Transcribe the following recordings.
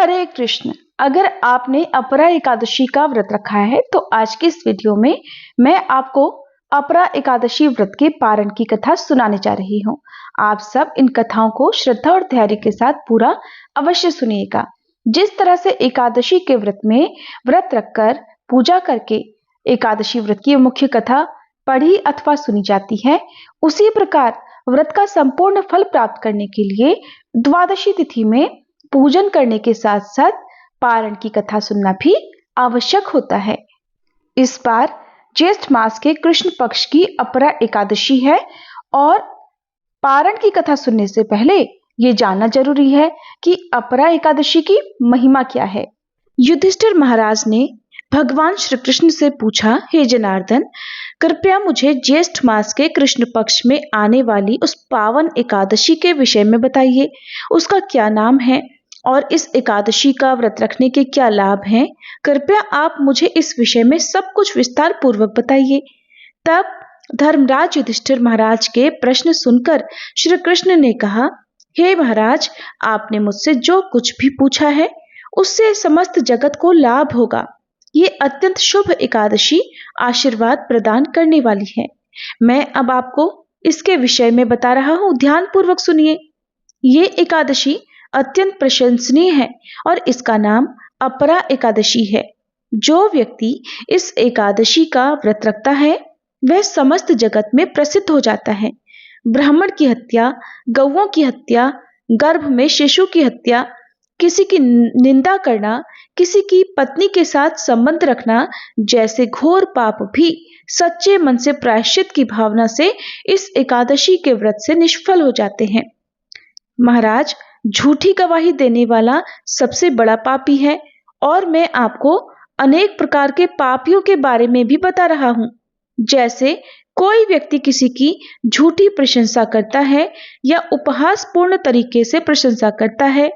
हरे कृष्ण। अगर आपने अपरा एकादशी का व्रत रखा है तो आज के इस वीडियो में मैं आपको अपरा एकादशी व्रत के पारण की कथा सुनाने जा रही हूँ। आप सब इन कथाओं को श्रद्धा और धैर्य के साथ पूरा अवश्य सुनिएगा। जिस तरह से एकादशी के व्रत में व्रत रखकर पूजा करके एकादशी व्रत की मुख्य कथा पढ़ी अथवा सुनी जाती है, उसी प्रकार व्रत का संपूर्ण फल प्राप्त करने के लिए द्वादशी तिथि में पूजन करने के साथ साथ पारण की कथा सुनना भी आवश्यक होता है। इस बार ज्येष्ठ मास के कृष्ण पक्ष की अपरा एकादशी है और पारण की कथा सुनने से पहले ये जानना जरूरी है कि अपरा एकादशी की महिमा क्या है। युधिष्ठिर महाराज ने भगवान श्री कृष्ण से पूछा, हे जनार्दन, कृपया मुझे ज्येष्ठ मास के कृष्ण पक्ष में आने वाली उस पावन एकादशी के विषय में बताइए। उसका क्या नाम है और इस एकादशी का व्रत रखने के क्या लाभ हैं? कृपया आप मुझे इस विषय में सब कुछ विस्तार पूर्वक बताइए। तब धर्मराज युधिष्ठिर महाराज के प्रश्न सुनकर श्री कृष्ण ने कहा, हे महाराज, आपने मुझसे जो कुछ भी पूछा है उससे समस्त जगत को लाभ होगा। ये अत्यंत शुभ एकादशी आशीर्वाद प्रदान करने वाली है। मैं अब आपको इसके विषय में बता रहा हूँ, ध्यान पूर्वक सुनिए। ये एकादशी अत्यंत प्रशंसनीय है और इसका नाम अपरा एकादशी है। जो व्यक्ति इस एकादशी का व्रत रखता है वह समस्त जगत में प्रसिद्ध हो जाता है। ब्राह्मण की हत्या, गौओं की हत्या, गर्भ में शिशु की हत्या, किसी की निंदा करना, किसी की पत्नी के साथ संबंध रखना जैसे घोर पाप भी सच्चे मन से प्रायश्चित की भावना से इस एकादशी के व्रत से निष्फल हो जाते हैं। महाराज, झूठी गवाही देने वाला सबसे बड़ा पापी है और मैं आपको अनेक प्रकार के पापियों के बारे में भी बता रहा हूं। जैसे कोई व्यक्ति किसी की झूठी प्रशंसा करता है या उपहासपूर्ण तरीके से प्रशंसा करता है,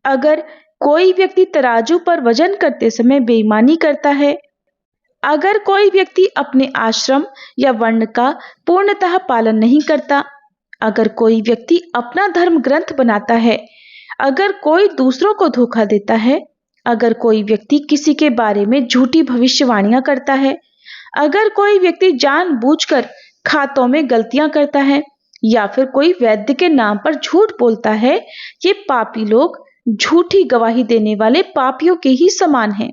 अगर कोई व्यक्ति तराजू पर वजन करते समय बेईमानी करता है, अगर कोई व्यक्ति अपने आश्रम या वर्ण का पूर्णतः पालन नहीं करता, अगर कोई व्यक्ति अपना धर्म ग्रंथ बनाता है, अगर कोई दूसरों को धोखा देता है, अगर कोई व्यक्ति किसी के बारे में झूठी भविष्यवाणियां करता है, अगर कोई व्यक्ति जानबूझकर खातों में गलतियां करता है या फिर कोई वैद्य के नाम पर झूठ बोलता है, ये पापी लोग झूठी गवाही देने वाले पापियों के ही समान हैं।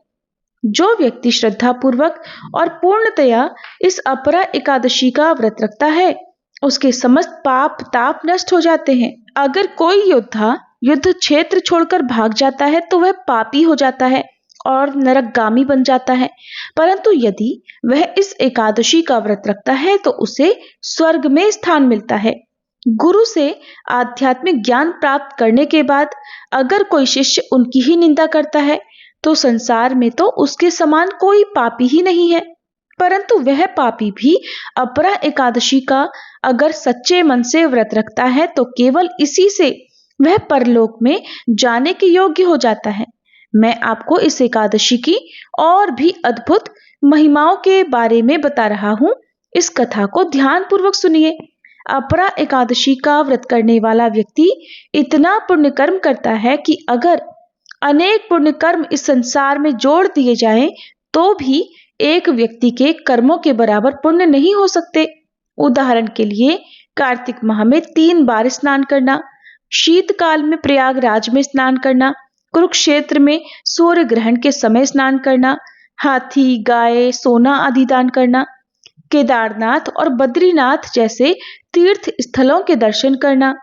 जो व्यक्ति श्रद्धापूर्वक और पूर्णतया इस अपरा एकादशी का व्रत रखता है उसके समस्त पाप ताप नष्ट हो जाते हैं। अगर कोई योद्धा युद्ध क्षेत्र छोड़कर भाग जाता है तो वह पापी हो जाता है और नरकगामी बन जाता है, परंतु यदि वह इस एकादशी का व्रत रखता है तो उसे स्वर्ग में स्थान मिलता है। गुरु से आध्यात्मिक ज्ञान प्राप्त करने के बाद अगर कोई शिष्य उनकी ही निंदा करता है तो संसार में तो उसके समान कोई पापी ही नहीं है, परंतु वह पापी भी अपरा एकादशी का अगर सच्चे मन से व्रत रखता है तो केवल इसी से वह परलोक में जाने के योग्य हो जाता है। मैं आपको इस एकादशी की और भी अद्भुत महिमाओं के बारे में बता रहा हूँ। इस कथा को ध्यान पूर्वक सुनिए। अपरा एकादशी का व्रत करने वाला व्यक्ति इतना पुण्य कर्म करता है कि अगर अनेक पुण्य कर्म इस संसार में जोड़ दिए जाएं तो भी एक व्यक्ति के कर्मों के बराबर पुण्य नहीं हो सकते। उदाहरण के लिए, कार्तिक माह में 3 बार स्नान करना, शीतकाल में प्रयागराज में स्नान करना, कुरुक्षेत्र में सूर्य ग्रहण के समय स्नान करना, हाथी, गाय, सोना आदि दान करना, केदारनाथ और बद्रीनाथ जैसे तीर्थ स्थलों के दर्शन करना।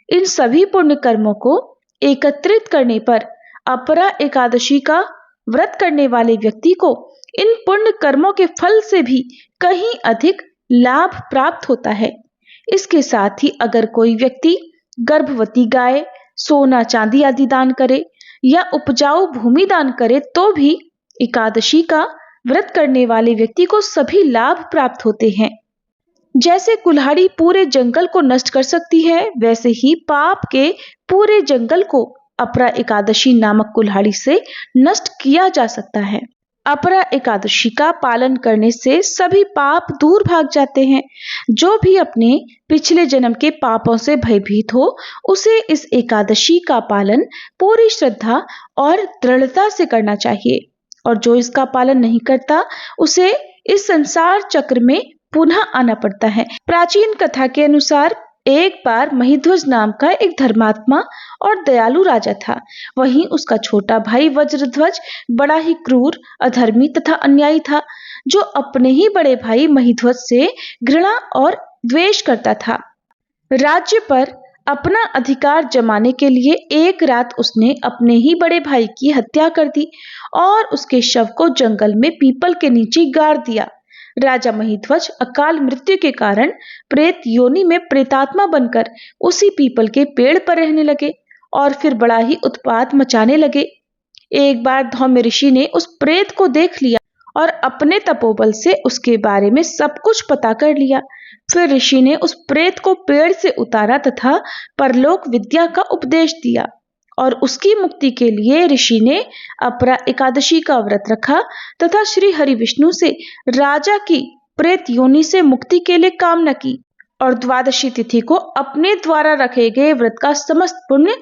इन सभी पुण्य कर्मों को एकत्रित करने पर अपरा एकादशी का व्रत करने वाले व्यक्ति को इन पुण्य कर्मों के फल से भी कहीं अधिक लाभ प्राप्त होता है। इसके साथ ही अगर कोई व्यक्ति गर्भवती गाय, सोना चांदी आदि दान करे या उपजाऊ भूमि दान करे तो भी एकादशी का व्रत करने वाले व्यक्ति को सभी लाभ प्राप्त होते हैं। जैसे कुल्हाड़ी पूरे जंगल को नष्ट कर सकती है, वैसे ही पाप के पूरे जंगल को अपरा एकादशी नामक कुल्हाड़ी से नष्ट किया जा सकता है। अपरा एकादशी का पालन करने से सभी पाप दूर भाग जाते हैं। जो भी अपने पिछले जन्म के पापों से भयभीत हो, उसे इस एकादशी का पालन पूरी श्रद्धा और दृढ़ता से करना चाहिए, और जो इसका पालन नहीं करता, उसे इस संसार चक्र में पुनः आना पड़ता है। प्राचीन कथा के अनुसार एक बार महिध्वज नाम का एक धर्मात्मा और दयालु राजा था। वहीं उसका छोटा भाई वज्रध्वज बड़ा ही क्रूर, अधर्मी तथा अन्यायी था, जो अपने ही बड़े भाई महिध्वज से घृणा और द्वेष करता था। राज्य पर अपना अधिकार जमाने के लिए एक रात उसने अपने ही बड़े भाई की हत्या कर दी और उसके शव को जंगल में पीपल के नीचे गाड़ दिया। राजा महिध्वज अकाल मृत्यु के कारण प्रेत योनि में प्रेतात्मा बनकर उसी पीपल के पेड़ पर रहने लगे और फिर बड़ा ही उत्पात मचाने लगे। एक बार धौम्य ऋषि ने उस प्रेत को देख लिया और अपने तपोबल से उसके बारे में सब कुछ पता कर लिया। फिर ऋषि ने उस प्रेत को पेड़ से उतारा तथा परलोक विद्या का उपदेश दिया, और उसकी मुक्ति के लिए ऋषि ने अपरा एकादशी का व्रत रखा तथा श्री हरि विष्णु से राजा की प्रेत योनि से मुक्ति के लिए कामना की, और द्वादशी तिथि को अपने द्वारा रखे गए व्रत का समस्त पुण्य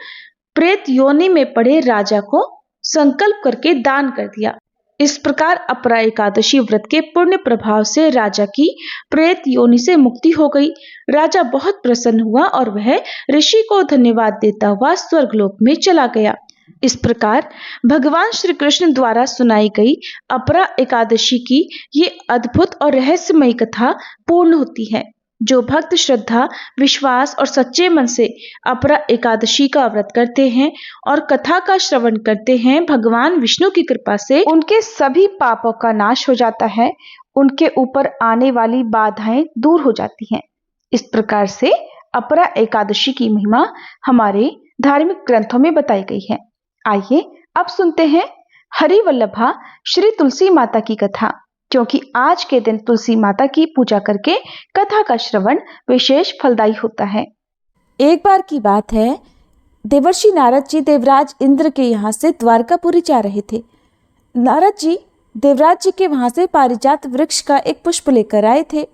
प्रेत योनि में पड़े राजा को संकल्प करके दान कर दिया। इस प्रकार अपरा एकादशी व्रत के पुण्य प्रभाव से राजा की प्रेत योनि से मुक्ति हो गई। राजा बहुत प्रसन्न हुआ और वह ऋषि को धन्यवाद देता हुआ स्वर्गलोक में चला गया। इस प्रकार भगवान श्री कृष्ण द्वारा सुनाई गई अपरा एकादशी की ये अद्भुत और रहस्यमयी कथा पूर्ण होती है। जो भक्त श्रद्धा, विश्वास और सच्चे मन से अपरा एकादशी का व्रत करते हैं और कथा का श्रवण करते हैं, भगवान विष्णु की कृपा से उनके सभी पापों का नाश हो जाता है, उनके ऊपर आने वाली बाधाएं दूर हो जाती हैं। इस प्रकार से अपरा एकादशी की महिमा हमारे धार्मिक ग्रंथों में बताई गई है। आइए अब सुनते हैं हरि वल्लभा श्री तुलसी माता की कथा, क्योंकि आज के दिन तुलसी माता की पूजा करके कथा का श्रवण विशेष फलदायी होता है। एक बार की बात है, देवर्षि नारद जी देवराज इंद्र के यहाँ से द्वारकापुरी जा रहे थे। नारद जी देवराज जी के वहाँ से पारिजात वृक्ष का एक पुष्प लेकर आए थे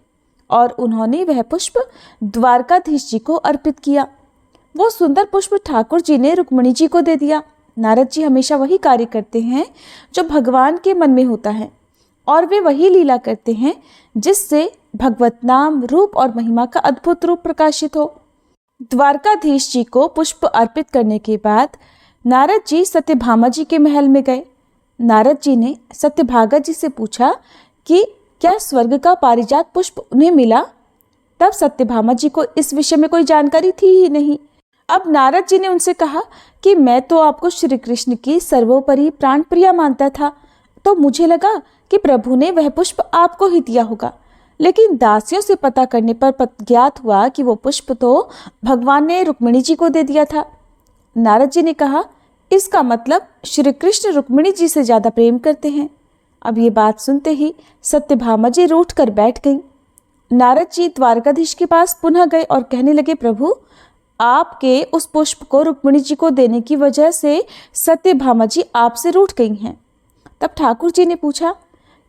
और उन्होंने वह पुष्प द्वारकाधीश जी को अर्पित किया। वो सुंदर पुष्प ठाकुर जी ने रुक्मिणी जी को दे दिया। नारद जी हमेशा वही कार्य करते हैं जो भगवान के मन में होता है, और वे वही लीला करते हैं जिससे भगवत नाम, रूप और महिमा का अद्भुत रूप प्रकाशित हो। द्वारकाधीश जी को पुष्प अर्पित करने के बाद नारद जी सत्यभामा जी के महल में गए। नारद जी ने सत्यभागा जी से पूछा कि क्या स्वर्ग का पारिजात पुष्प उन्हें मिला? तब सत्यभामा जी को इस विषय में कोई जानकारी थी ही नहीं। अब नारद जी ने उनसे कहा कि मैं तो आपको श्री कृष्ण की सर्वोपरि प्राण प्रिया मानता था, तो मुझे लगा कि प्रभु ने वह पुष्प आपको ही दिया होगा, लेकिन दासियों से पता करने पर ज्ञात हुआ कि वो पुष्प तो भगवान ने रुक्मिणी जी को दे दिया था। नारद जी ने कहा, इसका मतलब श्री कृष्ण रुक्मिणी जी से ज्यादा प्रेम करते हैं। अब ये बात सुनते ही सत्यभामा जी रूठ कर बैठ गईं। नारद जी द्वारकाधीश के पास पुनः गए और कहने लगे, प्रभु आपके उस पुष्प को रुक्मिणी जी को देने की वजह से सत्यभामा जी आपसे रूठ गई हैं। तब ठाकुर जी ने पूछा,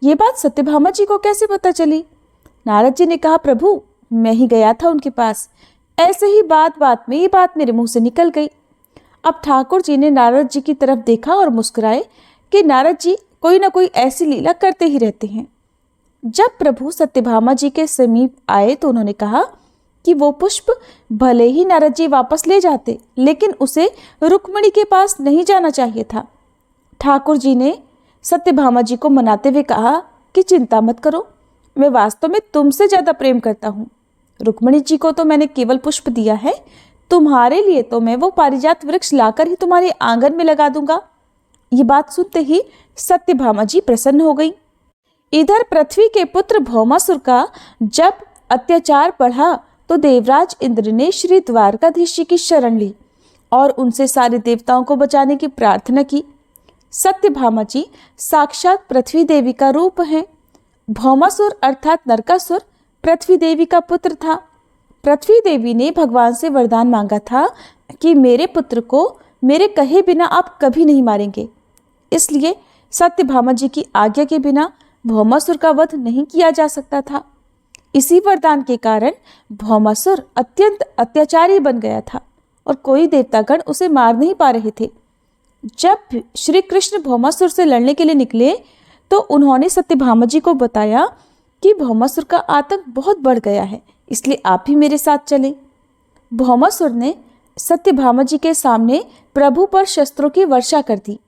ये बात सत्यभामा जी को कैसे पता चली? नारद जी ने कहा, प्रभु मैं ही गया था उनके पास, ऐसे ही बात बात में ये बात मेरे मुंह से निकल गई। अब ठाकुर जी ने नारद जी की तरफ देखा और मुस्कुराए कि नारद जी कोई ना कोई ऐसी लीला करते ही रहते हैं। जब प्रभु सत्यभामा जी के समीप आए तो उन्होंने कहा कि वो पुष्प भले ही नारद जी वापस ले जाते, लेकिन उसे रुक्मिणी के पास नहीं जाना चाहिए था। ठाकुर जी ने सत्यभामा जी को मनाते हुए कहा कि चिंता मत करो, मैं वास्तव में तुमसे ज्यादा प्रेम करता हूँ। रुक्मिणी जी को तो मैंने केवल पुष्प दिया है, तुम्हारे लिए तो मैं वो पारिजात वृक्ष लाकर ही तुम्हारे आंगन में लगा दूंगा। ये बात सुनते ही सत्यभामा जी प्रसन्न हो गई। इधर पृथ्वी के पुत्र भौमासुर का जब अत्याचार बढ़ा तो देवराज इंद्र ने श्री द्वारकाधीश जी की शरण ली और उनसे सारे देवताओं को बचाने की प्रार्थना की। सत्यभामा जी साक्षात पृथ्वी देवी का रूप हैं। भौमासुर अर्थात नरकासुर पृथ्वी देवी का पुत्र था। पृथ्वी देवी ने भगवान से वरदान मांगा था कि मेरे पुत्र को मेरे कहे बिना आप कभी नहीं मारेंगे। इसलिए सत्यभामा जी की आज्ञा के बिना भौमासुर का वध नहीं किया जा सकता था। इसी वरदान के कारण भौमासुर अत्यंत अत्याचारी बन गया था और कोई देवतागण उसे मार नहीं पा रहे थे। जब श्री कृष्ण भौमासुर से लड़ने के लिए निकले तो उन्होंने सत्यभामा जी को बताया कि भौमासुर का आतंक बहुत बढ़ गया है, इसलिए आप भी मेरे साथ चलें। भौमासुर ने सत्यभामा जी के सामने प्रभु पर शस्त्रों की वर्षा कर दी।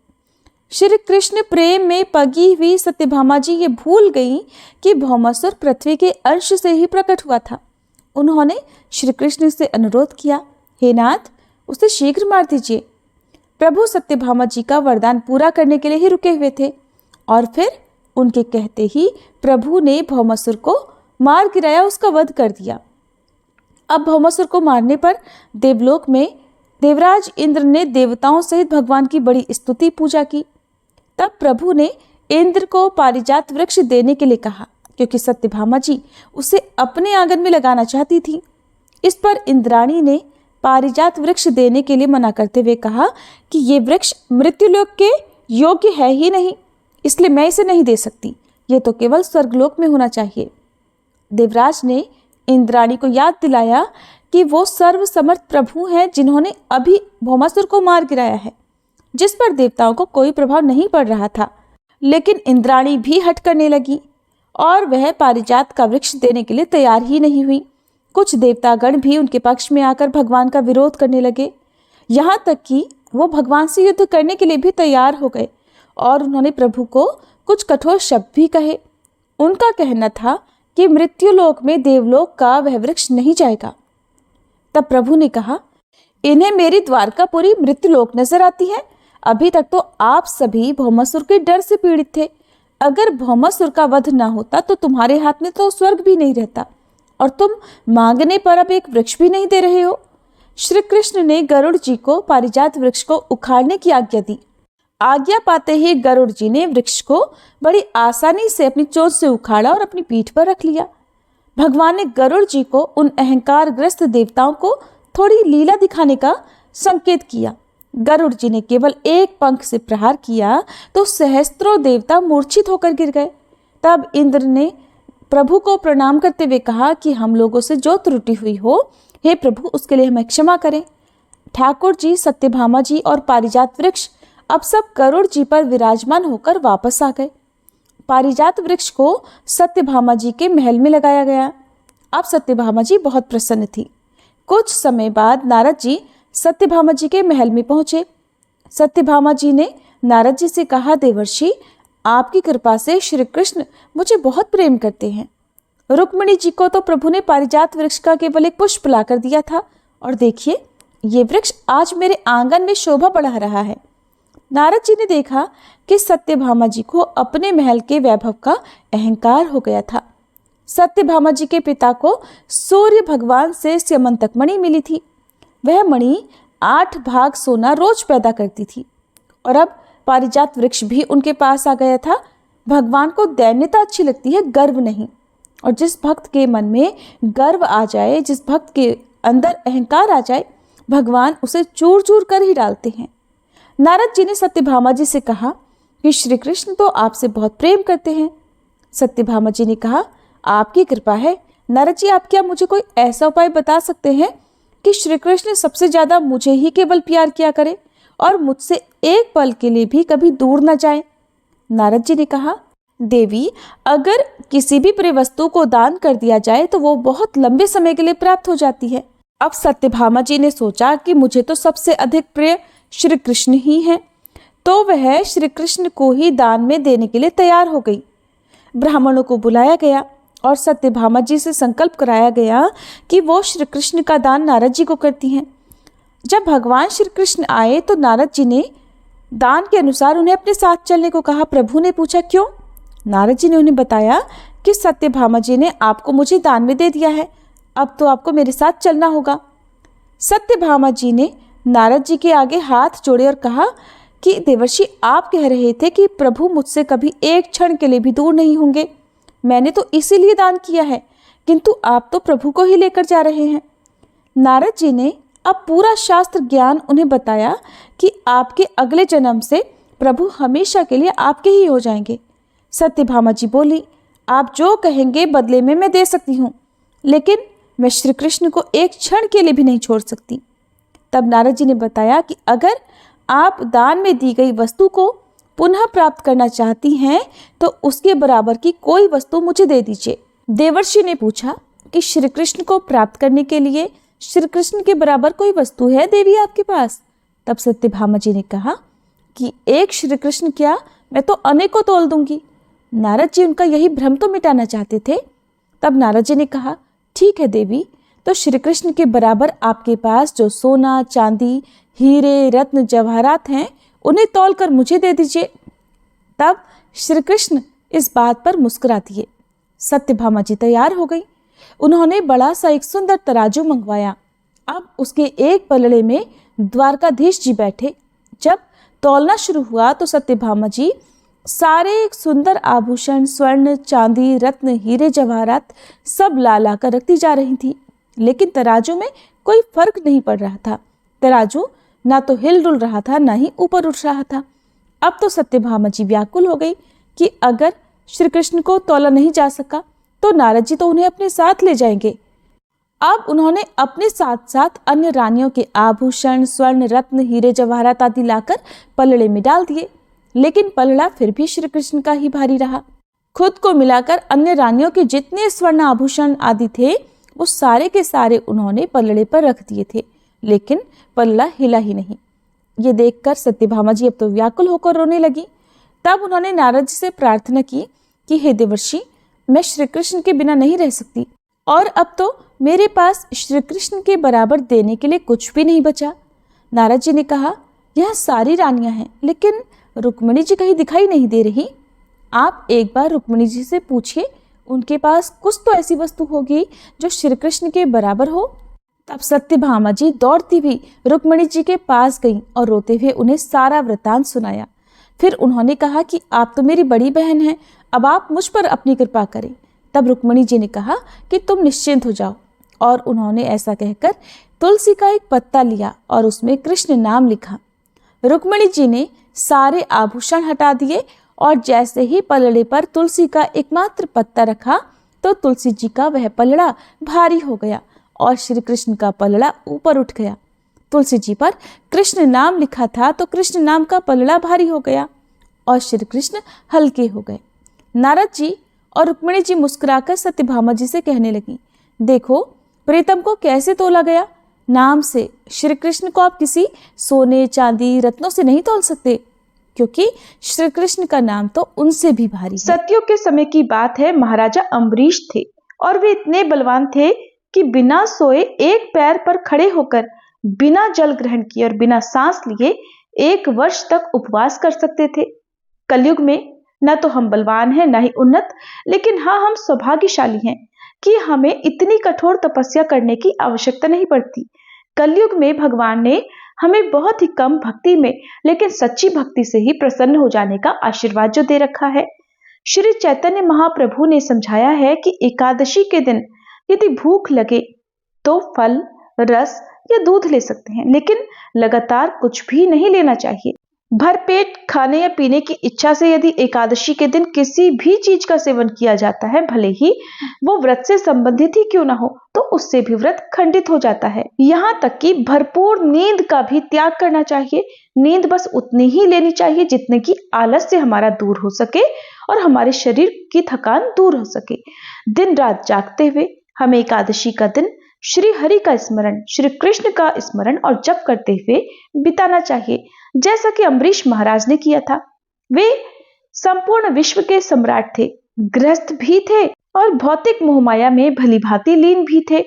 श्री कृष्ण प्रेम में पगी हुई सत्यभामा जी ये भूल गई कि भौमासुर पृथ्वी के अंश से ही प्रकट हुआ था। उन्होंने श्री कृष्ण से अनुरोध किया, हे नाथ, उसे शीघ्र मार दीजिए। प्रभु सत्यभामा जी का वरदान पूरा करने के लिए ही रुके हुए थे और फिर उनके कहते ही प्रभु ने भौमासुर को मार गिराया, उसका वध कर दिया। अब भौमासुर को मारने पर देवलोक में देवराज इंद्र ने देवताओं सहित भगवान की बड़ी स्तुति पूजा की। तब प्रभु ने इंद्र को पारिजात वृक्ष देने के लिए कहा, क्योंकि सत्यभामा जी उसे अपने आंगन में लगाना चाहती थी। इस पर इंद्राणी ने पारिजात वृक्ष देने के लिए मना करते हुए कहा कि ये वृक्ष मृत्युलोक के योग्य है ही नहीं, इसलिए मैं इसे नहीं दे सकती, ये तो केवल स्वर्गलोक में होना चाहिए। देवराज ने इंद्राणी को याद दिलाया कि वो सर्वसमर्थ प्रभु हैं जिन्होंने अभी भौमासुर को मार गिराया है, जिस पर देवताओं को कोई प्रभाव नहीं पड़ रहा था। लेकिन इंद्राणी भी हट करने लगी और वह पारिजात का वृक्ष देने के लिए तैयार ही नहीं हुई। कुछ देवतागण भी उनके पक्ष में आकर भगवान का विरोध करने लगे, यहाँ तक कि वो भगवान से युद्ध करने के लिए भी तैयार हो गए और उन्होंने प्रभु को कुछ कठोर शब्द भी कहे। उनका कहना था कि मृत्युलोक में देवलोक का वह वृक्ष नहीं जाएगा। तब प्रभु ने कहा, इन्हें मेरी द्वारकापुरी मृत्युलोक नजर आती है। अभी तक तो आप सभी भौमासुर के डर से पीड़ित थे। अगर भौमासुर का वध न होता तो तुम्हारे हाथ में तो स्वर्ग भी नहीं रहता और तुम मांगने पर अब एक वृक्ष भी नहीं दे रहे हो। श्री कृष्ण ने गरुड़ जी को पारिजात वृक्ष को उखाड़ने की आज्ञा दी। आज्ञा पाते ही गरुड़ जी ने वृक्ष को बड़ी आसानी से अपनी चोंच से उखाड़ा और अपनी पीठ पर रख लिया। भगवान ने गरुड़ जी को उन अहंकारग्रस्त देवताओं को थोड़ी लीला दिखाने का संकेत किया। गरुड़ जी ने केवल एक पंख से प्रहार किया तो सहस्त्रों देवता मूर्छित होकर गिर गए। तब इंद्र ने प्रभु को प्रणाम करते हुए कहा कि हम लोगों से जो त्रुटि हुई हो, हे प्रभु, उसके लिए हमें क्षमा करें। ठाकुर जी, सत्यभामा जी और पारिजात वृक्ष अब सब गरुड़ जी पर विराजमान होकर वापस आ गए। पारिजात वृक्ष को सत्यभामा जी के महल में लगाया गया। अब सत्यभामा जी बहुत प्रसन्न थी। कुछ समय बाद नारद जी सत्यभामा जी के महल में पहुंचे। सत्यभामा जी ने नारद जी से कहा, देवर्षि, आपकी कृपा से श्री कृष्ण मुझे बहुत प्रेम करते हैं। रुक्मिणी जी को तो प्रभु ने पारिजात वृक्ष का केवल एक पुष्प लाकर दिया था और देखिए, ये वृक्ष आज मेरे आंगन में शोभा बढ़ा रहा है। नारद जी ने देखा कि सत्यभामा जी को अपने महल के वैभव का अहंकार हो गया था। सत्यभामा जी के पिता को सूर्य भगवान से स्यमंतक मणि मिली थी। वह मणि 8 भाग सोना रोज पैदा करती थी और अब पारिजात वृक्ष भी उनके पास आ गया था। भगवान को दैन्यता अच्छी लगती है, गर्व नहीं। और जिस भक्त के मन में गर्व आ जाए, जिस भक्त के अंदर अहंकार आ जाए, भगवान उसे चूर चूर कर ही डालते हैं। नारद जी ने सत्यभामा जी से कहा कि श्री कृष्ण तो आपसे बहुत प्रेम करते हैं। सत्यभामा जी ने कहा, आपकी कृपा है नारद जी, आप क्या मुझे कोई ऐसा उपाय बता सकते हैं कि श्री कृष्ण सबसे ज्यादा मुझे ही केवल प्यार किया करे और मुझसे एक पल के लिए भी कभी दूर न जाए। नारद जी ने कहा, देवी, अगर किसी भी प्रिय वस्तु को दान कर दिया जाए तो वो बहुत लंबे समय के लिए प्राप्त हो जाती है। अब सत्यभामा जी ने सोचा कि मुझे तो सबसे अधिक प्रिय श्री कृष्ण ही हैं, तो वह श्री कृष्ण को ही दान में देने के लिए तैयार हो गई। ब्राह्मणों को बुलाया गया और सत्यभामा जी से संकल्प कराया गया कि वो श्री कृष्ण का दान नारद जी को करती हैं। जब भगवान श्री कृष्ण आए तो नारद जी ने दान के अनुसार उन्हें अपने साथ चलने को कहा। प्रभु ने पूछा, क्यों? नारद जी ने उन्हें बताया कि सत्यभामा जी ने आपको मुझे दान में दे दिया है, अब तो आपको मेरे साथ चलना होगा। सत्यभामा जी ने नारद जी के आगे हाथ जोड़े और कहा कि देवर्षि, आप कह रहे थे कि प्रभु मुझसे कभी एक क्षण के लिए भी दूर नहीं होंगे। मैंने तो इसीलिए दान किया है, किंतु आप तो प्रभु को ही लेकर जा रहे हैं। नारद जी ने अब पूरा शास्त्र ज्ञान उन्हें बताया कि आपके अगले जन्म से प्रभु हमेशा के लिए आपके ही हो जाएंगे। सत्यभामा जी बोली, आप जो कहेंगे बदले में मैं दे सकती हूँ, लेकिन मैं श्री कृष्ण को एक क्षण के लिए भी नहीं छोड़ सकती। तब नारद जी ने बताया कि अगर आप दान में दी गई वस्तु को पुनः प्राप्त करना चाहती हैं तो उसके बराबर की कोई वस्तु मुझे दे दीजिए। देवर्षि ने पूछा कि श्री कृष्ण को प्राप्त करने के लिए श्री कृष्ण के बराबर कोई वस्तु है देवी आपके पास? तब सत्यभामा जी ने कहा कि एक श्री कृष्ण क्या, मैं तो अनेकों तोल दूंगी। नारद जी उनका यही भ्रम तो मिटाना चाहते थे। तब नारद जी ने कहा, ठीक है देवी, तो श्री कृष्ण के बराबर आपके पास जो सोना, चांदी, हीरे, रत्न, जवाहरात हैं उन्हें तौलकर मुझे दे दीजिए। तब श्री कृष्ण इस बात पर मुस्कुरा दिए। सत्यभामा जी तैयार हो गई। उन्होंने बड़ा सा एक सुंदर तराजू मंगवाया। अब उसके एक पलड़े में द्वारकाधीश जी बैठे। जब तौलना शुरू हुआ तो सत्यभामा जी सारे सुंदर आभूषण, स्वर्ण, चांदी, रत्न, हीरे, जवाहरात सब ला ला कर रखती जा रही थी, लेकिन तराजू में कोई फर्क नहीं पड़ रहा था। तराजू ना तो हिल डुल रहा था, ना ही ऊपर उठ रहा था। अब तो सत्यभामा जी व्याकुल हो गई कि अगर श्री कृष्ण को तौला नहीं जा सका तो नारद जी तो उन्हें अपने साथ ले जाएंगे। अब उन्होंने अपने साथ साथ अन्य रानियों के आभूषण, स्वर्ण, रत्न, हीरे, जवाहरात आदि लाकर पलड़े में डाल दिए, लेकिन पलड़ा फिर भी श्री कृष्ण का ही भारी रहा। खुद को मिलाकर अन्य रानियों के जितने स्वर्ण आभूषण आदि थे वो सारे के सारे उन्होंने पलड़े पर रख दिए थे, लेकिन पलड़ा हिला ही नहीं। ये देखकर सत्यभामा जी अब तो व्याकुल होकर रोने लगी। तब उन्होंने नारद जी से प्रार्थना की कि हे देवर्षि, मैं श्री कृष्ण के बिना नहीं रह सकती और अब तो मेरे पास श्री कृष्ण के बराबर देने के लिए कुछ भी नहीं बचा। नारद जी ने कहा, यह सारी रानियां हैं, लेकिन रुक्मिणी जी कहीं दिखाई नहीं दे रही। आप एक बार रुक्मिणी जी से पूछिए, उनके पास कुछ तो ऐसी वस्तु होगी जो श्री कृष्ण के बराबर हो। तब सत्यभामा जी दौड़ती हुई रुक्मिणी जी के पास गई और रोते हुए उन्हें सारा वृतांत सुनाया। फिर उन्होंने कहा कि आप तो मेरी बड़ी बहन हैं, अब आप मुझ पर अपनी कृपा करें। तब रुक्मिणी जी ने कहा कि तुम निश्चिंत हो जाओ, और उन्होंने ऐसा कहकर तुलसी का एक पत्ता लिया और उसमें कृष्ण नाम लिखा। रुक्मिणी जी ने सारे आभूषण हटा दिए और जैसे ही पलड़े पर तुलसी का एकमात्र पत्ता रखा तो तुलसी जी का वह पलड़ा भारी हो गया और श्री कृष्ण का पलड़ा ऊपर उठ गया। तुलसी जी पर कृष्ण नाम लिखा था तो कृष्ण नाम का पलड़ा भारी हो गया और श्री कृष्ण हल्के हो गए। नारद जी और रुक्मिणी जी मुस्कुराकर सत्यभामा जी से कहने लगी, देखो प्रीतम को कैसे तोला गया। नाम से श्री कृष्ण को आप किसी सोने, चांदी, रत्नों से नहीं तोल सकते, क्योंकि श्री कृष्ण का नाम तो उनसे भी भारी है। सत्युग के समय की बात है। महाराजा अम्बरीश थे और वे इतने बलवान थे कि बिना सोए एक पैर पर खड़े होकर बिना जल ग्रहण किए और बिना सांस लिए 1 वर्ष तक उपवास कर सकते थे। कलयुग में न तो हम बलवान हैं, न ही उन्नत, लेकिन हाँ, हम सौभाग्यशाली हैं कि हमें इतनी कठोर तपस्या करने की आवश्यकता नहीं पड़ती। कलयुग में भगवान ने हमें बहुत ही कम भक्ति में, लेकिन सच्ची भक्ति से ही प्रसन्न हो जाने का आशीर्वाद जो दे रखा है। श्री चैतन्य महाप्रभु ने समझाया है कि एकादशी के दिन यदि भूख लगे तो फल, रस या दूध ले सकते हैं, लेकिन लगातार कुछ भी नहीं लेना चाहिए। भरपेट खाने या पीने की इच्छा से यदि एकादशी के दिन किसी भी चीज का सेवन किया जाता है, भले ही वो व्रत से संबंधित ही क्यों ना हो, तो उससे भी व्रत खंडित हो जाता है। यहाँ तक कि भरपूर नींद का भी त्याग करना चाहिए। नींद बस उतनी ही लेनी चाहिए जितने की आलस्य हमारा दूर हो सके और हमारे शरीर की थकान दूर हो सके। दिन रात जागते हुए हमें एकादशी का दिन श्री हरि का स्मरण, श्री कृष्ण का स्मरण और जप करते हुए बिताना चाहिए, जैसा कि अम्बरीश महाराज ने किया था। वे संपूर्ण विश्व के सम्राट थे, गृहस्थ भी थे और भौतिक मोहमाया में भली भांति लीन भी थे।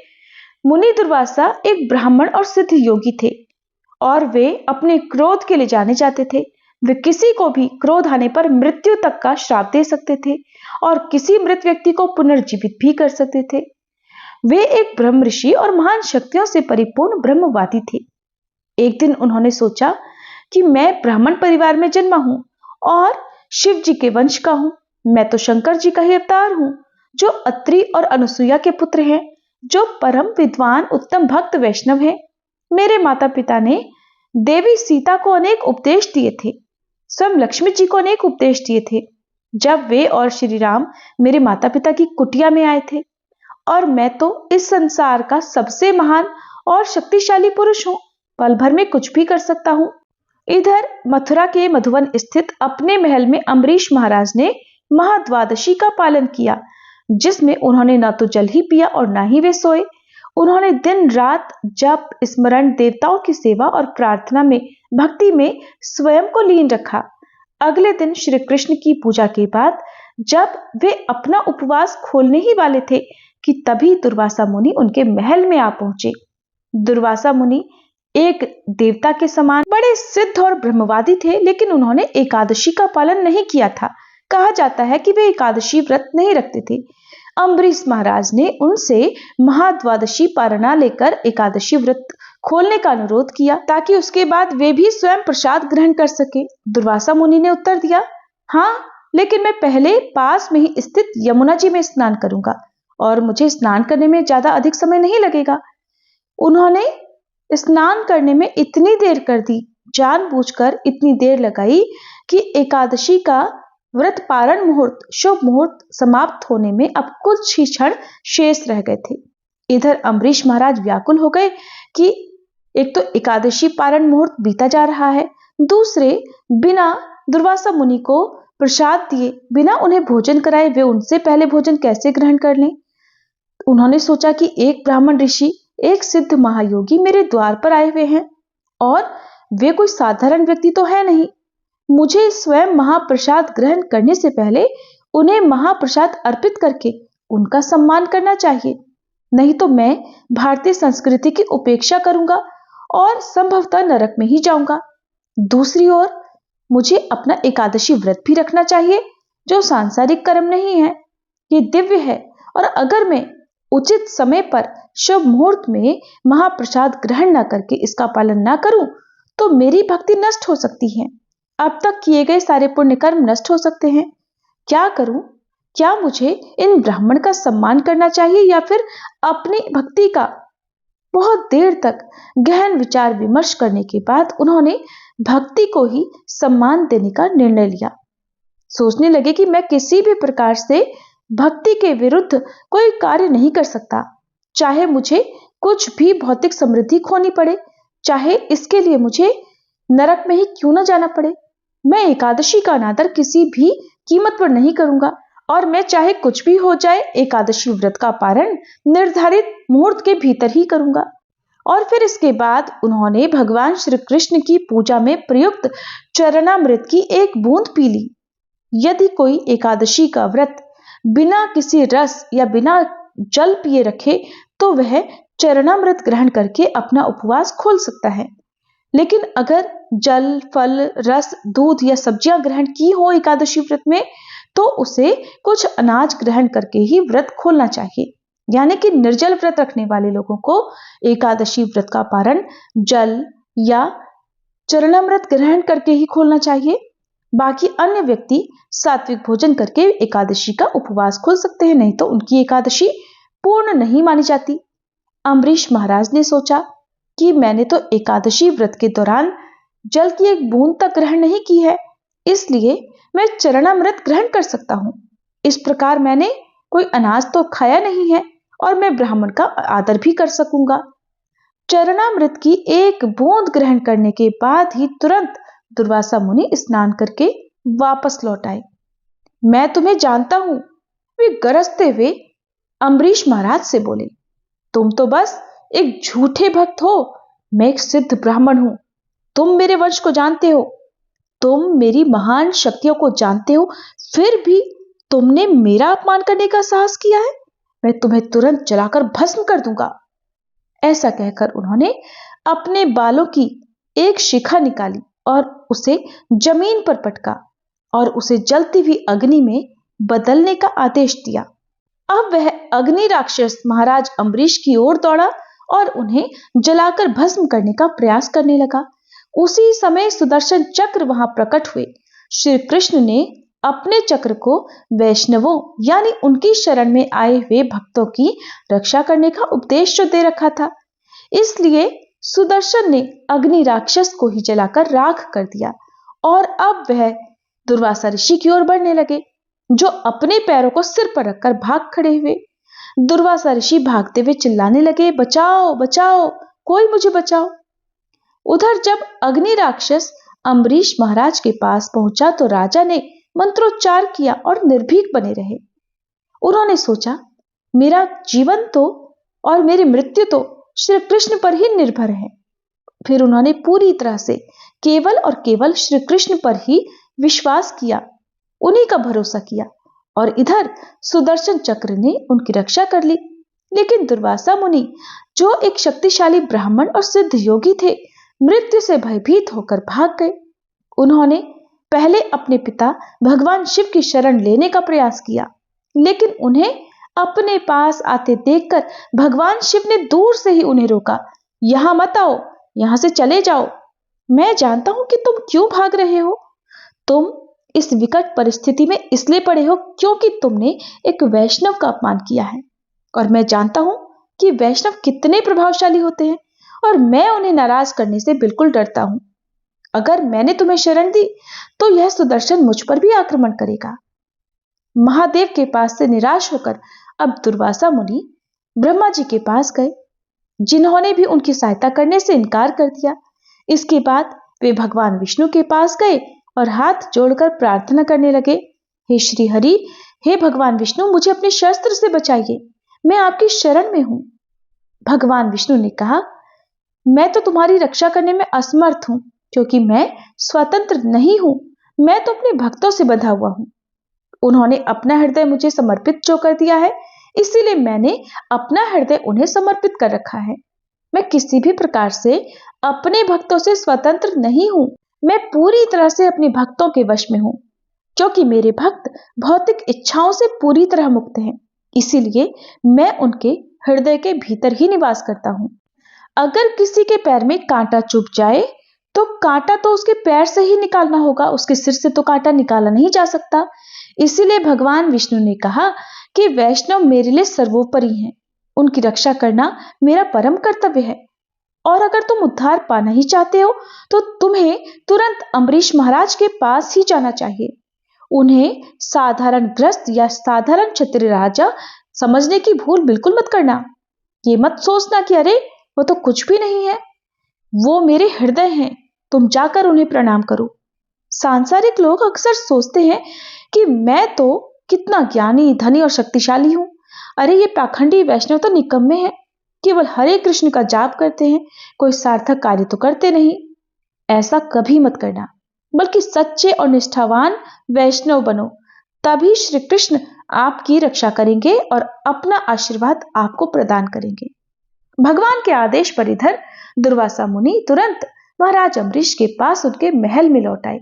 मुनि दुर्वासा एक ब्राह्मण और सिद्ध योगी थे और वे अपने क्रोध के लिए जाने जाते थे। वे किसी को भी क्रोध आने पर मृत्यु तक का श्राप दे सकते थे और किसी मृत व्यक्ति को पुनर्जीवित भी कर सकते थे। वे एक ब्रह्म ऋषि और महान शक्तियों से परिपूर्ण ब्रह्मवादी थे। एक दिन उन्होंने सोचा कि मैं ब्राह्मण परिवार में जन्मा हूं और शिव जी के वंश का हूं। मैं तो शंकर जी का ही अवतार हूं, जो अत्रि और अनुसुईया के पुत्र हैं, जो परम विद्वान उत्तम भक्त वैष्णव हैं। मेरे माता पिता ने देवी सीता को अनेक उपदेश दिए थे। स्वयं लक्ष्मी जी को अनेक उपदेश दिए थे जब वे और श्री राम मेरे माता पिता की कुटिया में आए थे। और मैं तो इस संसार का सबसे महान और शक्तिशाली पुरुष हूँ, पल भर में कुछ भी कर सकता हूँ। इधर मथुरा के मधुवन स्थित अपने महल में अम्बरीश महाराज ने महाद्वादशी का पालन किया, जिसमें उन्होंने न तो जल ही पिया और न ही वे सोए। उन्होंने दिन रात जप, स्मरण, देवताओं की सेवा और प्रार्थना में, भक्ति में स्वयं को लीन रखा। अगले दिन श्री कृष्ण की पूजा के बाद जब वे अपना उपवास खोलने ही वाले थे कि तभी दुर्वासा मुनि उनके महल में आ पहुंचे। दुर्वासा मुनि एक देवता के समान बड़े सिद्ध और ब्रह्मवादी थे, लेकिन उन्होंने एकादशी का पालन नहीं किया था। कहा जाता है कि वे एकादशी व्रत नहीं रखते थे। अम्बरीश महाराज ने उनसे महाद्वादशी पारणा लेकर एकादशी व्रत खोलने का अनुरोध किया ताकि उसके बाद वे भी स्वयं प्रसाद ग्रहण कर सके। दुर्वासा मुनि ने उत्तर दिया, हाँ, लेकिन मैं पहले पास में ही स्थित यमुना जी में स्नान करूंगा और मुझे स्नान करने में ज्यादा अधिक समय नहीं लगेगा। उन्होंने स्नान करने में इतनी देर कर दी, जानबूझकर इतनी देर लगाई कि एकादशी का व्रत पारण मुहूर्त, शुभ मुहूर्त समाप्त होने में अब कुछ ही क्षण शेष रह गए थे। इधर अम्बरीश महाराज व्याकुल हो गए कि एक तो एकादशी पारण मुहूर्त बीता जा रहा है, दूसरे बिना दुर्वासा मुनि को प्रसाद दिए, बिना उन्हें भोजन कराए वे उनसे पहले भोजन कैसे ग्रहण कर लें। उन्होंने सोचा कि एक ब्राह्मण ऋषि, एक सिद्ध महायोगी मेरे द्वार पर आए हुए हैं और वे कोई साधारण व्यक्ति तो है नहीं। मुझे स्वयं महाप्रसाद ग्रहण करने से पहले उन्हें महाप्रसाद अर्पित करके उनका सम्मान करना चाहिए, नहीं तो मैं भारतीय संस्कृति की उपेक्षा करूंगा और संभवतः नरक में ही जाऊंगा। दूसरी ओर मुझे अपना एकादशी व्रत भी रखना चाहिए, जो सांसारिक कर्म नहीं है, ये दिव्य है। और अगर मैं उचित समय पर शुभ मुहूर्त में महाप्रसाद ग्रहण न करके इसका पालन न करूं तो मेरी भक्ति नष्ट हो सकती है, अब तक किए गए सारे पुण्य कर्म नष्ट हो सकते हैं। क्या करूं? क्या मुझे इन ब्राह्मण का सम्मान करना चाहिए या फिर अपनी भक्ति का? बहुत देर तक गहन विचार विमर्श करने के बाद उन्होंने भक्ति को ही सम्मान देने का निर्णय लिया। सोचने लगे कि मैं किसी भी प्रकार से भक्ति के विरुद्ध कोई कार्य नहीं कर सकता, चाहे मुझे कुछ भी भौतिक समृद्धि खोनी पड़े, चाहे इसके लिए मुझे नरक में ही क्यों न जाना पड़े। मैं एकादशी का अनादर किसी भी कीमत पर नहीं करूंगा और मैं चाहे कुछ भी हो जाए एकादशी व्रत का पारण निर्धारित मुहूर्त के भीतर ही करूंगा। और फिर इसके बाद उन्होंने भगवान श्री कृष्ण की पूजा में प्रयुक्त चरणामृत की एक बूंद पी ली। यदि कोई एकादशी का व्रत बिना किसी रस या बिना जल पिए रखे तो वह चरणामृत ग्रहण करके अपना उपवास खोल सकता है, लेकिन अगर जल, फल, रस, दूध या सब्जियां ग्रहण की हो एकादशी व्रत में तो उसे कुछ अनाज ग्रहण करके ही व्रत खोलना चाहिए। यानी कि निर्जल व्रत रखने वाले लोगों को एकादशी व्रत का पारण जल या चरणामृत ग्रहण करके ही खोलना चाहिए। बाकी अन्य व्यक्ति सात्विक भोजन करके एकादशी का उपवास खोल सकते हैं, नहीं तो उनकी एकादशी पूर्ण नहीं मानी जाती। अम्बरीश महाराज ने सोचा कि मैंने तो एकादशी व्रत के दौरान जल की एक बूंद तक ग्रहण नहीं की है, इसलिए मैं चरणामृत ग्रहण कर सकता हूं। इस प्रकार मैंने कोई अनाज तो खाया नहीं है और मैं ब्राह्मण का आदर भी कर सकूंगा। चरणामृत की एक बूंद ग्रहण करने के बाद ही तुरंत दुर्वासा मुनि स्नान करके वापस लौट आए। मैं तुम्हें जानता हूं, वे गरजते हुए अम्बरीश महाराज से बोले, तुम तो बस एक झूठे भक्त हो, मैं एक सिद्ध ब्राह्मण हूं। तुम मेरे वंश को जानते हो, तुम मेरी महान शक्तियों को जानते हो, फिर भी तुमने मेरा अपमान करने का साहस किया है। मैं तुम्हें तुरंत जलाकर भस्म कर दूंगा। ऐसा कहकर उन्होंने अपने बालों की एक शिखा निकाली और उसे जमीन पर पटका और उसे जलती हुई अग्नि में बदलने का आदेश दिया। अब वह अग्नि राक्षस महाराज अम्बरीश की ओर दौड़ा और उन्हें जलाकर भस्म करने का प्रयास करने लगा। उसी समय सुदर्शन चक्र वहां प्रकट हुए। श्री कृष्ण ने अपने चक्र को वैष्णवों यानी उनकी शरण में आए हुए भक्तों की रक्षा करने का उपदेश जो दे रखा था, इसलिए सुदर्शन ने अग्नि राक्षस को ही जलाकर राख कर दिया और अब वह दुर्वासा ऋषि की ओर बढ़ने लगे, जो अपने पैरों को सिर पर रखकर भाग खड़े हुए। दुर्वासा ऋषि भागते हुए चिल्लाने लगे, बचाओ बचाओ, कोई मुझे बचाओ। उधर जब अग्नि राक्षस अम्बरीश महाराज के पास पहुंचा तो राजा ने मंत्रोच्चार किया और निर्भीक बने रहे। उन्होंने सोचा, मेरा जीवन तो और मेरी मृत्यु तो श्री कृष्ण पर ही निर्भर है। फिर उन्होंने पूरी तरह से केवल और केवल श्री कृष्ण पर ही विश्वास किया, उन्हीं का भरोसा किया, और इधर सुदर्शन चक्र ने उनकी रक्षा कर ली। लेकिन दुर्वासा मुनि, जो एक शक्तिशाली ब्राह्मण और सिद्ध योगी थे, मृत्यु से भयभीत होकर भाग गए। उन्होंने पहले अपने पिता भगवान शिव की शरण लेने का प्रयास किया, लेकिन उन्हें अपने पास आते देखकर भगवान शिव ने दूर से ही उन्हें रोका। यहां मत आओ, यहां से चले जाओ। मैं जानता हूं कि तुम क्यों भाग रहे हो। तुम इस विकट परिस्थिति में इसलिए पड़े हो क्योंकि तुमने एक वैष्णव का अपमान किया है, और मैं जानता हूं कि वैष्णव कितने प्रभावशाली होते हैं, और मैं उन्हें नाराज करने से बिल्कुल डरता हूं। अगर मैंने तुम्हें शरण दी तो यह सुदर्शन मुझ पर भी आक्रमण करेगा। महादेव के पास से निराश होकर अब दुर्वासा मुनि ब्रह्मा जी के पास गए, जिन्होंने भी उनकी सहायता करने से इनकार कर दिया। इसके बाद वे भगवान विष्णु के पास गए और हाथ जोड़कर प्रार्थना करने लगे, हे श्री हरि, हे भगवान विष्णु, मुझे अपने शस्त्र से बचाइए, मैं आपकी शरण में हूं। भगवान विष्णु ने कहा, मैं तो तुम्हारी रक्षा करने में असमर्थ हूं, क्योंकि मैं स्वतंत्र नहीं हूं, मैं तो अपने भक्तों से बंधा हुआ हूं। उन्होंने अपना हृदय मुझे समर्पित जो कर दिया है, इसीलिए मैंने अपना हृदय उन्हें समर्पित कर रखा है। मैं किसी भी प्रकार से अपने भक्तों से स्वतंत्र नहीं हूं, मैं पूरी तरह से अपने भक्तों के वश में हूं, क्योंकि मेरे भक्त भौतिक इच्छाओं से पूरी तरह मुक्त हैं। इसीलिए मैं उनके हृदय के भीतर ही निवास करता हूं। अगर किसी के पैर में कांटा चुभ जाए तो कांटा तो उसके पैर से ही निकालना होगा, उसके सिर से तो कांटा निकाला नहीं जा सकता। इसीलिए भगवान विष्णु ने कहा कि वैष्णव मेरे लिए सर्वोपरि हैं, उनकी रक्षा करना मेरा परम कर्तव्य है। और अगर तुम उद्धार पाना ही चाहते हो तो तुम्हें तुरंत अम्बरीश महाराज के पास ही जाना चाहिए। उन्हें साधारण ग्रस्त या साधारण क्षत्रिय राजा समझने की भूल बिल्कुल मत करना। ये मत सोचना कि अरे वो तो कुछ भी नहीं है, वो मेरे हृदय हैं, तुम जाकर उन्हें प्रणाम करो। सांसारिक लोग अक्सर सोचते हैं कि मैं तो कितना ज्ञानी, धनी और शक्तिशाली हूं। अरे ये पाखंडी वैष्णव तो निकम्मे हैं, केवल हरे कृष्ण का जाप करते हैं, कोई सार्थक कार्य तो करते नहीं। ऐसा कभी मत करना, बल्कि सच्चे और निष्ठावान वैष्णव बनो, तभी श्री कृष्ण आपकी रक्षा करेंगे और अपना आशीर्वाद आपको प्रदान करेंगे। भगवान के आदेश पर इधर दुर्वासा मुनि तुरंत महाराज अम्बरीश के पास उनके महल में लौट आए।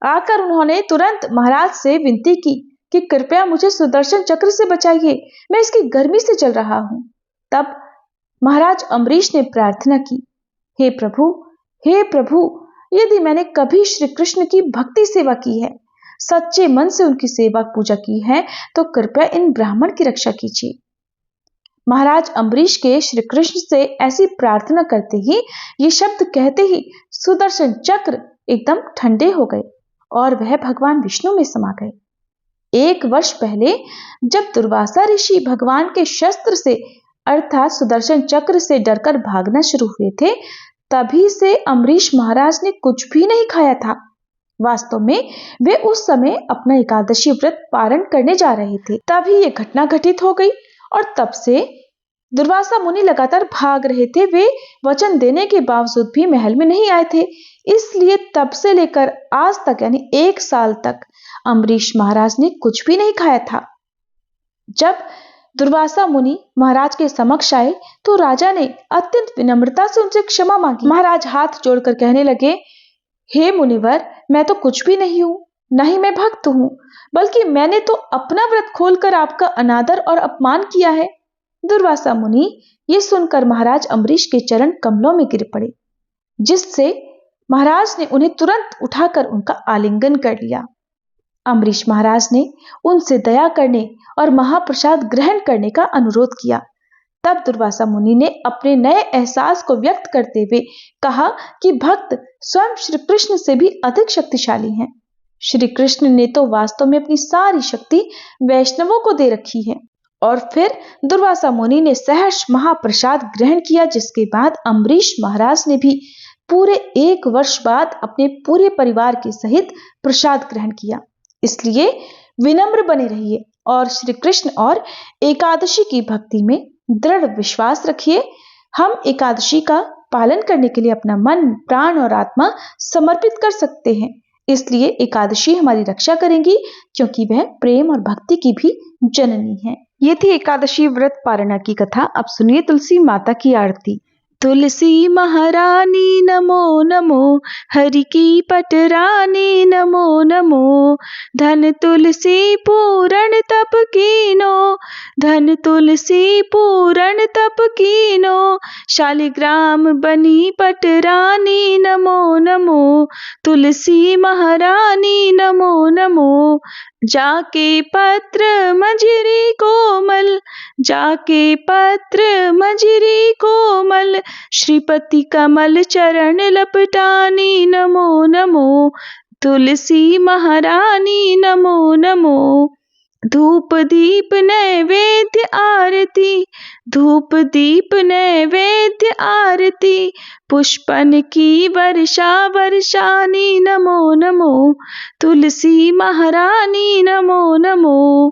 आकर उन्होंने तुरंत महाराज से विनती की कि कृपया मुझे सुदर्शन चक्र से बचाइए, मैं इसकी गर्मी से जल रहा हूं। तब महाराज अम्बरीश ने प्रार्थना की, हे प्रभु, यदि मैंने कभी श्री कृष्ण की भक्ति सेवा की है, सच्चे मन से उनकी सेवा पूजा की है, तो कृपया इन ब्राह्मण की रक्षा कीजिए। महाराज अम्बरीश के श्री कृष्ण से ऐसी प्रार्थना करते ही, ये शब्द कहते ही सुदर्शन चक्र एकदम ठंडे हो गए और वह भगवान विष्णु में समा गए। 1 वर्ष पहले जब दुर्वासा ऋषि भगवान के शस्त्र से अर्थात सुदर्शन चक्र से डरकर भागना शुरू हुए थे, तभी से अम्बरीश महाराज ने कुछ भी नहीं खाया था। वास्तव में वे उस समय अपना एकादशी व्रत पारण करने जा रहे थे, तभी ये घटना घटित हो गई। और तब से दुर्वासा मुनि लगातार भाग रहे थे। वे वचन देने के बावजूद भी महल में नहीं आए थे, इसलिए तब से लेकर आज तक यानी 1 साल तक अम्बरीश महाराज ने कुछ भी नहीं खाया था। जब दुर्वासा मुनि महाराज के समक्ष आए तो राजा ने अत्यंत विनम्रता से उनसे क्षमा मांगी। महाराज हाथ जोड़कर कहने लगे, हे मुनिवर, मैं तो कुछ भी नहीं हूं, न ही मैं भक्त हूं, बल्कि मैंने तो अपना व्रत खोलकर आपका अनादर और अपमान किया है। दुर्वासा मुनि ये सुनकर महाराज अम्बरीश के चरण कमलों में गिर पड़े, जिससे महाराज ने उन्हें तुरंत उठाकर उनका आलिंगन कर लिया। अम्बरीश महाराज ने उनसे दया करने और महाप्रसाद ग्रहण करने का अनुरोध किया। तब दुर्वासा मुनि ने अपने नए एहसास को व्यक्त करते हुए कहा कि भक्त स्वयं श्री कृष्ण से भी अधिक शक्तिशाली हैं। श्री कृष्ण ने तो वास्तव में अपनी सारी शक्ति वैष्णवों को दे रखी है। और फिर दुर्वासा मुनि ने सहर्ष महाप्रसाद ग्रहण किया, जिसके बाद अम्बरीश महाराज ने भी पूरे 1 वर्ष बाद अपने पूरे परिवार के सहित प्रसाद ग्रहण किया। इसलिए विनम्र बने रहिए और श्री कृष्ण और एकादशी की भक्ति में दृढ़ विश्वास रखिए। हम एकादशी का पालन करने के लिए अपना मन, प्राण और आत्मा समर्पित कर सकते हैं। इसलिए एकादशी हमारी रक्षा करेंगी, क्योंकि वह प्रेम और भक्ति की भी जननी है। ये थी एकादशी व्रत पारणा की कथा। अब सुनिए तुलसी माता की आरती। तुलसी महारानी नमो नमो, हरि की पटरानी नमो नमो। धन तुलसी पूरण तप कीनो, धन तुलसी पूरण तप कीनो। शालिग्राम बनी पटरानी नमो नमो, तुलसी महारानी नमो नमो। जाके पत्र मंजरी कोमल, जाके पत्र मंजरी कोमल। श्रीपति कमल चरण लपटानी नमो नमो, तुलसी महारानी नमो नमो। धूप दीप नैवेद्य आरती, धूप दीप नैवेद्य आरती। पुष्पन की वर्षा वर्षानी नमो नमो, तुलसी महारानी नमो नमो।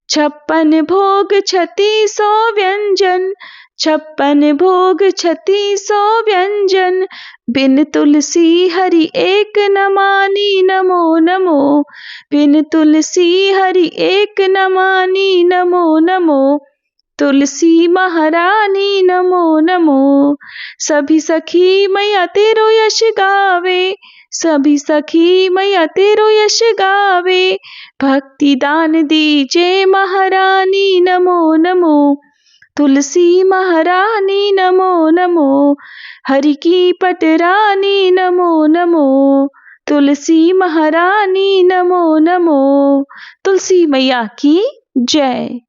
56 भोग 3600 व्यंजन, 56 भोग 3600 व्यंजन। बिन तुलसी हरि एक न मानी नमो नमो, बिन तुलसी हरि एक न मानी नमो नमो। तुलसी महारानी नमो नमो। सभी सखी मैया तेरो यश गावे, सभी सखी मैया तेरो यश गावे। भक्ति दान दीजे महारानी नमो नमो, तुलसी महारानी नमो नमो। हरि की पटरानी नमो नमो, तुलसी महारानी नमो नमो। तुलसी मैया की जय।